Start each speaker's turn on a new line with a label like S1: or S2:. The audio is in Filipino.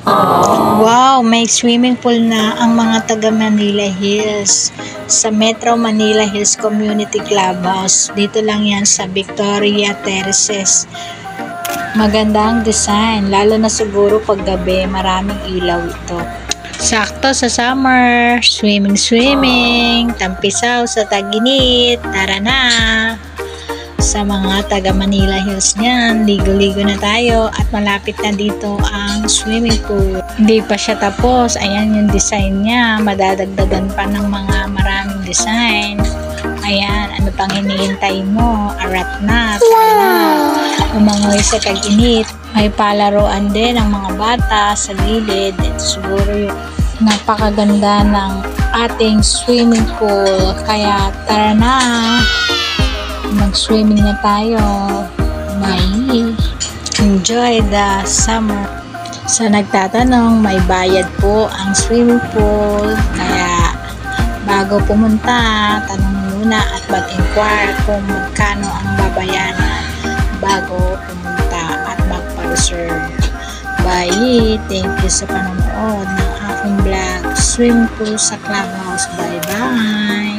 S1: Wow, may swimming pool na ang mga taga Manila Hills sa Metro Manila Hills Community Clubhouse. Dito lang yan sa Victoria Terraces. Magandang design, lalo na siguro pag gabi, maraming ilaw ito. Sakto sa summer, swimming, tampisaw sa tag-init, tara na! Sa mga taga Manila Hills niyan, ligo-ligo na tayo at malapit na dito ang swimming pool. Hindi pa siya tapos, ayan yung design niya, madadagdagan pa ng mga maraming design. Ayan, ano pang hinihintay mo? Arat na, tara na. Umangoy sa tag-init. May palaruan din ang mga bata sa gilid. Ito siguro yung napakaganda ng ating swimming pool. Kaya tara na, mag-swimming na tayo. Bye! Enjoy the summer. Sa nagtatanong, may bayad po ang swimming pool. Kaya bago pumunta, tanong muna at mag-inquire kung magkano ang babayaran bago pumunta at magpa-reserve. Bye! Thank you sa panonood ng aking vlog, Swimming Pool sa Clubhouse. Bye-bye!